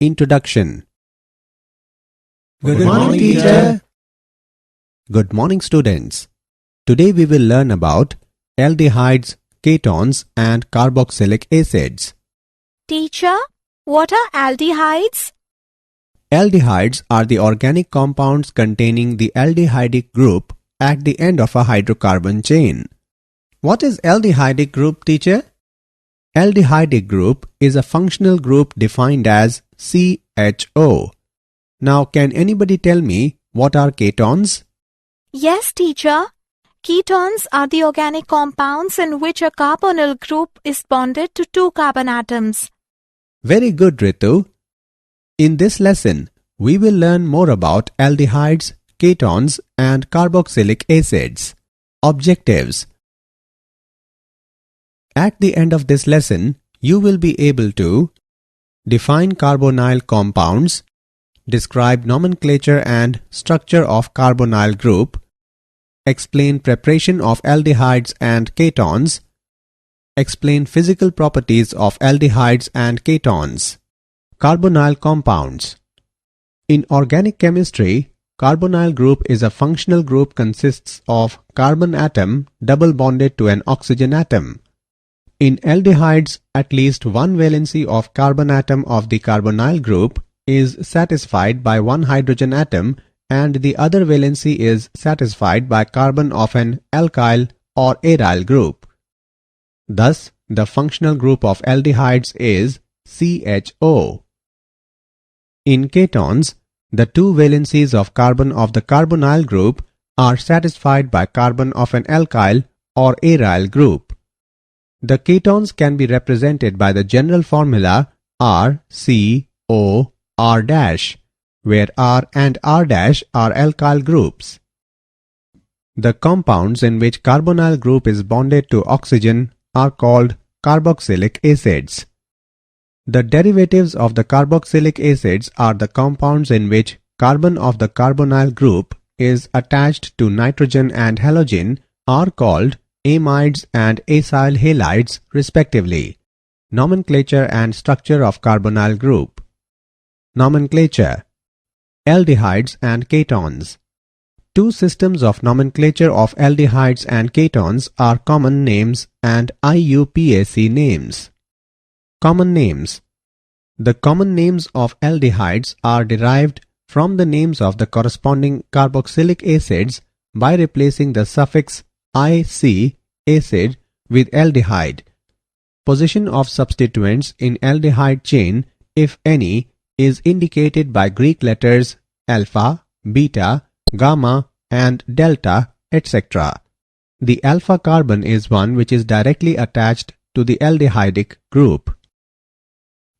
Introduction. Good morning, teacher. Good morning, students. Today we will learn about aldehydes, ketones and carboxylic acids. Teacher, what are aldehydes? Aldehydes are the organic compounds containing the aldehydic group at the end of a hydrocarbon chain. What is aldehydic group, teacher? Aldehydic group is a functional group defined as CHO. Now, can anybody tell me what are ketones? Yes, teacher. Ketones are the organic compounds in which a carbonyl group is bonded to two carbon atoms. Very good, Ritu. In this lesson, we will learn more about aldehydes, ketones and carboxylic acids. Objectives. At the end of this lesson, you will be able to define carbonyl compounds, describe nomenclature and structure of carbonyl group, explain preparation of aldehydes and ketones, explain physical properties of aldehydes and ketones. Carbonyl compounds. In organic chemistry, carbonyl group is a functional group consists of carbon atom double bonded to an oxygen atom. In aldehydes, at least one valency of carbon atom of the carbonyl group is satisfied by one hydrogen atom and the other valency is satisfied by carbon of an alkyl or aryl group. Thus, the functional group of aldehydes is CHO. In ketones, the two valencies of carbon of the carbonyl group are satisfied by carbon of an alkyl or aryl group. The ketones can be represented by the general formula RCOR', where R and R' are alkyl groups. The compounds in which carbonyl group is bonded to oxygen are called carboxylic acids. The derivatives of the carboxylic acids are the compounds in which carbon of the carbonyl group is attached to nitrogen and halogen are called amides and acyl halides respectively. Nomenclature and structure of carbonyl group. Nomenclature. Aldehydes and ketones. Two systems of nomenclature of aldehydes and ketones are common names and IUPAC names. Common names. The common names of aldehydes are derived from the names of the corresponding carboxylic acids by replacing the suffix IC acid with aldehyde. Position of substituents in aldehyde chain, if any, is indicated by Greek letters alpha, beta, gamma and delta, etc. The alpha carbon is one which is directly attached to the aldehydic group.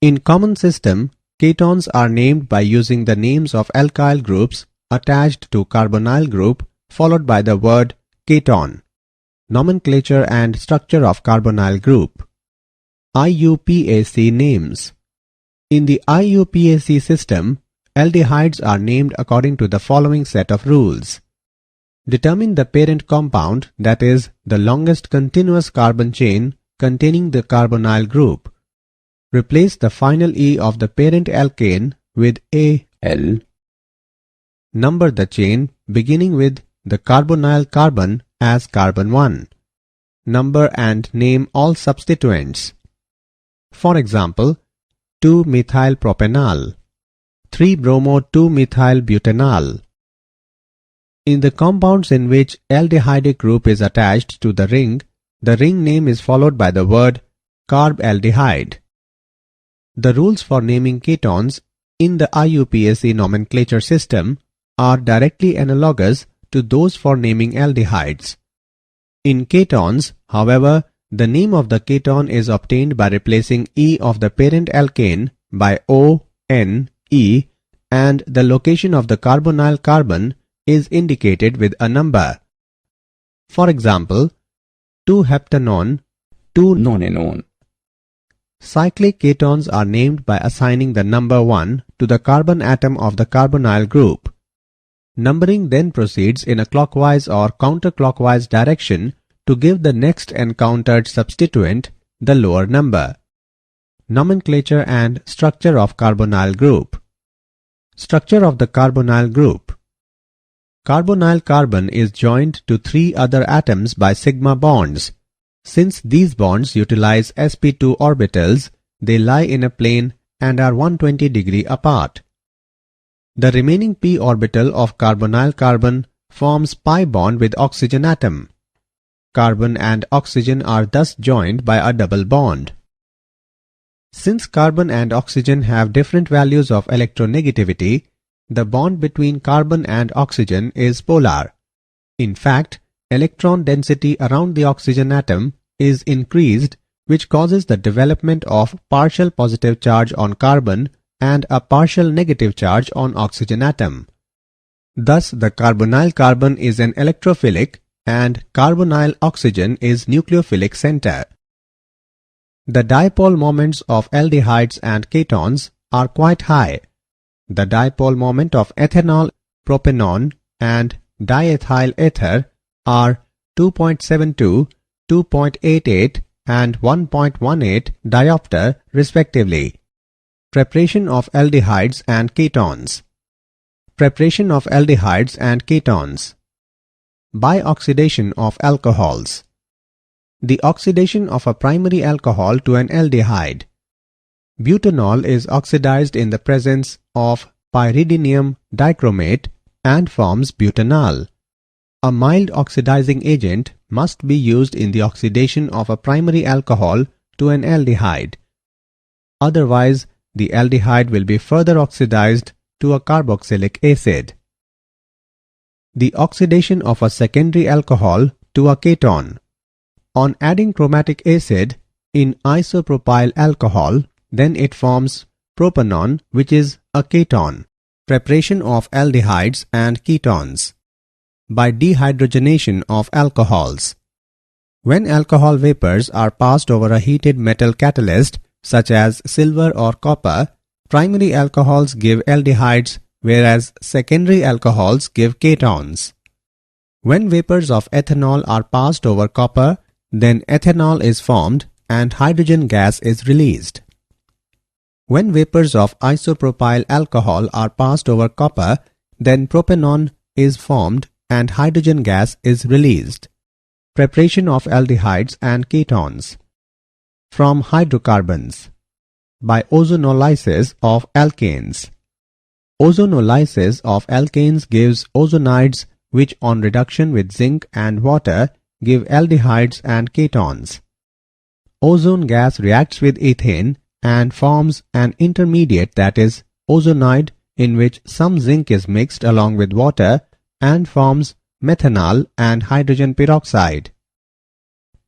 In common system, ketones are named by using the names of alkyl groups attached to carbonyl group followed by the word keton. Nomenclature and structure of carbonyl group. IUPAC names. In the IUPAC system, aldehydes are named according to the following set of rules. Determine the parent compound, that is, the longest continuous carbon chain containing the carbonyl group. Replace the final E of the parent alkane with AL. Number the chain beginning with the carbonyl carbon as carbon 1. Number and name all substituents. For example, 2-methylpropanol, 3-bromo-2-methylbutanol. In the compounds in which aldehydic group is attached to the ring name is followed by the word carbaldehyde. The rules for naming ketones in the IUPAC nomenclature system are directly analogous to those for naming aldehydes. In ketones, however, the name of the keton is obtained by replacing E of the parent alkane by O, N, E, and the location of the carbonyl carbon is indicated with a number. For example, 2-heptanone, 2-nonenone. Cyclic ketones are named by assigning the number 1 to the carbon atom of the carbonyl group. Numbering then proceeds in a clockwise or counterclockwise direction to give the next encountered substituent the lower number. Nomenclature and structure of carbonyl group. Structure of the carbonyl group. Carbonyl carbon is joined to 3 other atoms by sigma bonds. Since these bonds utilize sp2 orbitals, they lie in a plane and are 120 degree apart. The remaining p orbital of carbonyl carbon forms pi bond with oxygen atom. Carbon and oxygen are thus joined by a double bond. Since carbon and oxygen have different values of electronegativity, the bond between carbon and oxygen is polar. In fact, electron density around the oxygen atom is increased, which causes the development of partial positive charge on carbon and a partial negative charge on oxygen atom. Thus, the carbonyl carbon is an electrophilic and carbonyl oxygen is nucleophilic center. The dipole moments of aldehydes and ketones are quite high. The dipole moment of ethanol, propanol and diethyl ether are 2.72, 2.88 and 1.18 diopter respectively. Preparation of aldehydes and ketones. Preparation of aldehydes and ketones. By oxidation of alcohols. The oxidation of a primary alcohol to an aldehyde. Butanol is oxidized in the presence of pyridinium dichromate and forms butanol. A mild oxidizing agent must be used in the oxidation of a primary alcohol to an aldehyde. Otherwise, the aldehyde will be further oxidized to a carboxylic acid. The oxidation of a secondary alcohol to a ketone. On adding chromatic acid in isopropyl alcohol, then it forms propanone, which is a ketone. Preparation of aldehydes and ketones. By dehydrogenation of alcohols. When alcohol vapors are passed over a heated metal catalyst such as silver or copper, primary alcohols give aldehydes whereas secondary alcohols give ketones. When vapors of ethanol are passed over copper, then ethanol is formed and hydrogen gas is released. When vapors of isopropyl alcohol are passed over copper, then propanone is formed and hydrogen gas is released. Preparation of aldehydes and ketones. From hydrocarbons. By ozonolysis of alkanes. Ozonolysis of alkanes gives ozonides which on reduction with zinc and water give aldehydes and ketones. Ozone gas reacts with ethane and forms an intermediate, that is ozonide, in which some zinc is mixed along with water and forms methanol and hydrogen peroxide.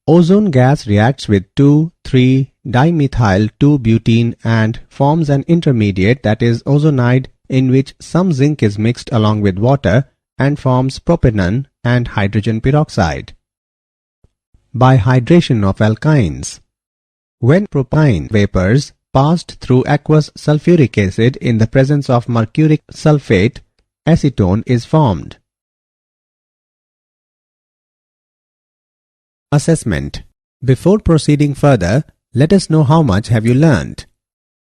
Ozone gas reacts with 2,3-dimethyl-2-butene and forms an intermediate, that is ozonide, in which some zinc is mixed along with water and forms propanone and hydrogen peroxide. By hydration of alkynes. When propyne vapors passed through aqueous sulfuric acid in the presence of mercuric sulfate, acetone is formed. Assessment. Before proceeding further, let us know how much have you learned.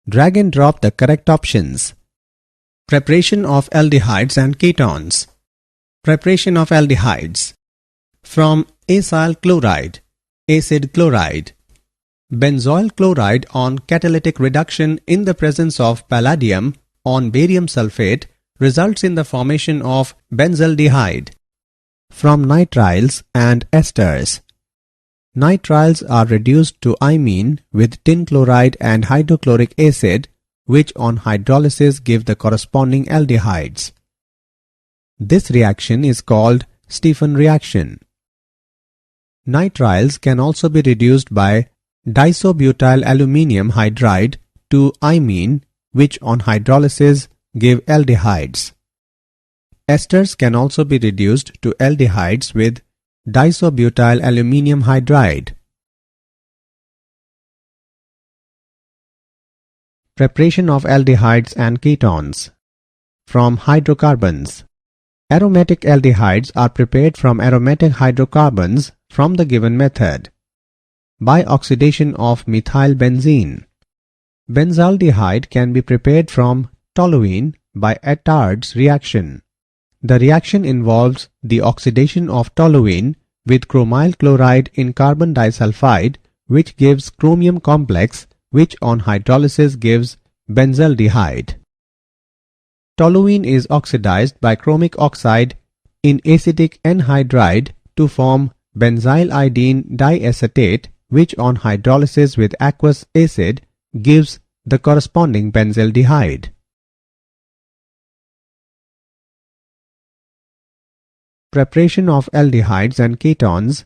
Drag and drop the correct options. Preparation of aldehydes and ketones. Preparation of aldehydes. From acyl chloride, acid chloride. Benzoyl chloride on catalytic reduction in the presence of palladium on barium sulfate results in the formation of benzaldehyde. From nitriles and esters. Nitriles are reduced to imine with tin chloride and hydrochloric acid, which on hydrolysis give the corresponding aldehydes. This reaction is called Stephan reaction. Nitriles can also be reduced by diisobutyl aluminium hydride to imine, which on hydrolysis give aldehydes. Esters can also be reduced to aldehydes with diisobutyl aluminium hydride. Preparation of aldehydes and ketones. From hydrocarbons. Aromatic aldehydes are prepared from aromatic hydrocarbons from the given method. By oxidation of methylbenzene. Benzaldehyde can be prepared from toluene by Aldehydes reaction. The reaction involves the oxidation of toluene with chromyl chloride in carbon disulfide, which gives chromium complex, which on hydrolysis gives benzaldehyde. Toluene is oxidized by chromic oxide in acetic anhydride to form benzyl-idene diacetate, which on hydrolysis with aqueous acid gives the corresponding benzaldehyde. Preparation of aldehydes and ketones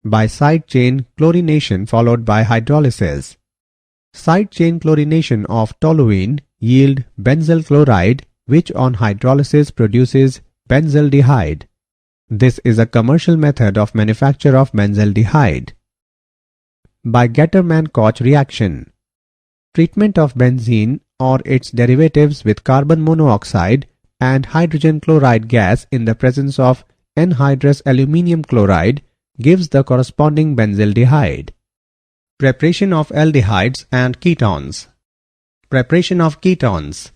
by side chain chlorination followed by hydrolysis. Side chain chlorination of toluene yield benzyl chloride, which on hydrolysis produces benzaldehyde. This is a commercial method of manufacture of benzaldehyde. By Gattermann-Koch reaction. Treatment of benzene or its derivatives with carbon monoxide and hydrogen chloride gas in the presence of anhydrous aluminium chloride gives the corresponding benzaldehyde. Preparation of aldehydes and ketones. Preparation of ketones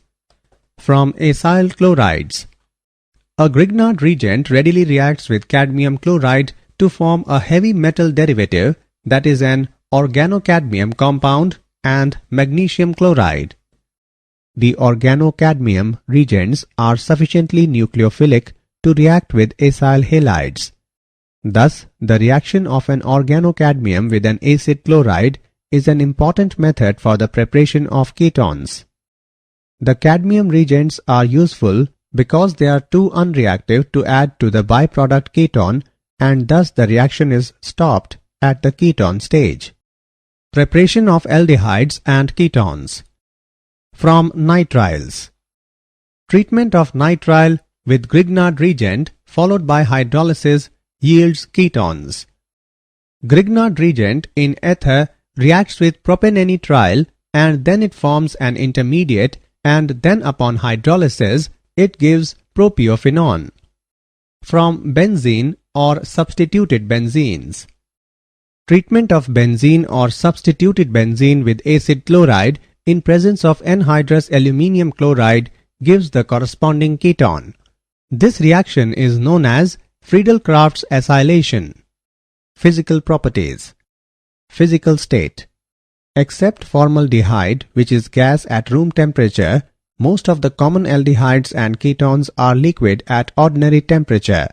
from acyl chlorides. A Grignard reagent readily reacts with cadmium chloride to form a heavy metal derivative, that is an organocadmium compound and magnesium chloride. The organocadmium reagents are sufficiently nucleophilic to react with acyl halides. Thus, the reaction of an organocadmium with an acid chloride is an important method for the preparation of ketones. The cadmium reagents are useful because they are too unreactive to add to the byproduct ketone, and thus the reaction is stopped at the ketone stage. Preparation of aldehydes and ketones from nitriles. Treatment of nitrile with Grignard reagent followed by hydrolysis yields ketones. Grignard reagent in ether reacts with propanenitrile and then it forms an intermediate, and then upon hydrolysis it gives propiophenone. From benzene or substituted benzenes. Treatment of benzene or substituted benzene with acid chloride in presence of anhydrous aluminium chloride gives the corresponding ketone. This reaction is known as Friedel-Crafts acylation. Physical properties. Physical state. Except formaldehyde, which is gas at room temperature, most of the common aldehydes and ketones are liquid at ordinary temperature.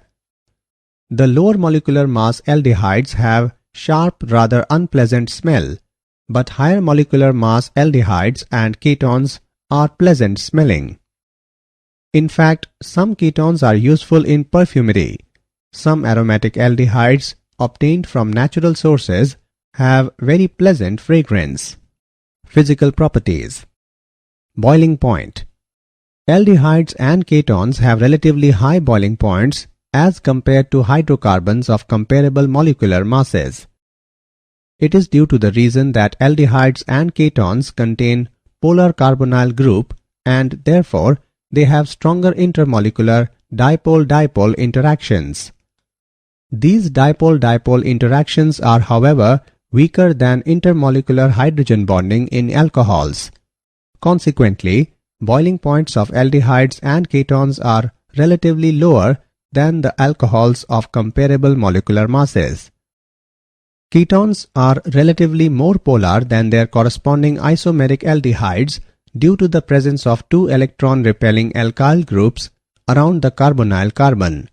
The lower molecular mass aldehydes have sharp, rather unpleasant smell, but higher molecular mass aldehydes and ketones are pleasant smelling. In fact, some ketones are useful in perfumery. Some aromatic aldehydes obtained from natural sources have very pleasant fragrance. Physical properties. Boiling point. Aldehydes and ketones have relatively high boiling points as compared to hydrocarbons of comparable molecular masses. It is due to the reason that aldehydes and ketones contain polar carbonyl group and therefore they have stronger intermolecular dipole-dipole interactions. These dipole-dipole interactions are, however, weaker than intermolecular hydrogen bonding in alcohols. Consequently, boiling points of aldehydes and ketones are relatively lower than the alcohols of comparable molecular masses. Ketones are relatively more polar than their corresponding isomeric aldehydes due to the presence of two electron-repelling alkyl groups around the carbonyl carbon.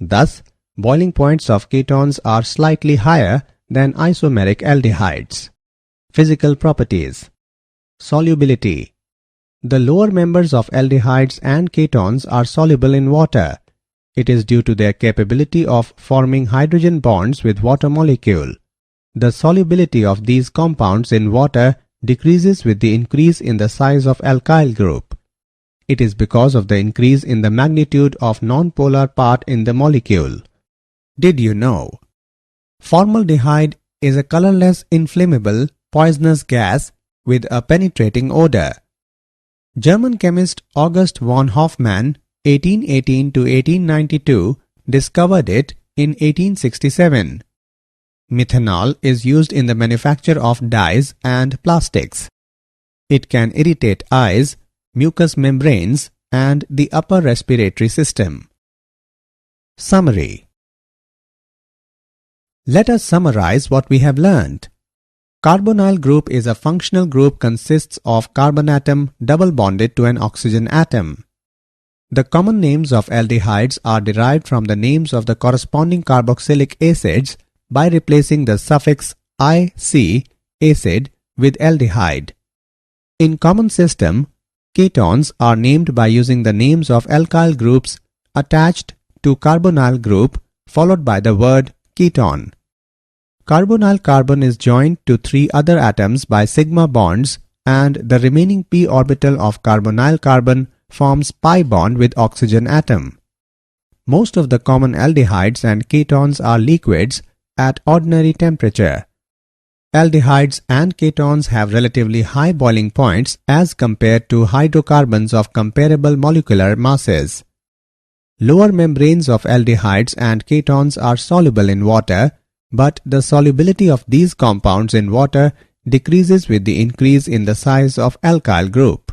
Thus, boiling points of ketones are slightly higher than isomeric aldehydes. Physical properties. Solubility. The lower members of aldehydes and ketones are soluble in water. It is due to their capability of forming hydrogen bonds with water molecule. The solubility of these compounds in water decreases with the increase in the size of alkyl group. It is because of the increase in the magnitude of nonpolar part in the molecule. Did you know? Formaldehyde is a colorless, inflammable, poisonous gas with a penetrating odor. German chemist August von Hofmann 1818 to 1892 discovered it in 1867. Methanol is used in the manufacture of dyes and plastics. It can irritate eyes, mucous membranes, and the upper respiratory system. Summary. Let us summarize what we have learned. Carbonyl group is a functional group consists of carbon atom double bonded to an oxygen atom. The common names of aldehydes are derived from the names of the corresponding carboxylic acids by replacing the suffix -ic acid with aldehyde. In common system, ketones are named by using the names of alkyl groups attached to carbonyl group followed by the word ketone. Carbonyl carbon is joined to 3 other atoms by sigma bonds, and the remaining p orbital of carbonyl carbon forms pi bond with oxygen atom. Most of the common aldehydes and ketones are liquids at ordinary temperature. Aldehydes and ketones have relatively high boiling points as compared to hydrocarbons of comparable molecular masses. Lower membranes of aldehydes and ketones are soluble in water, but the solubility of these compounds in water decreases with the increase in the size of alkyl group.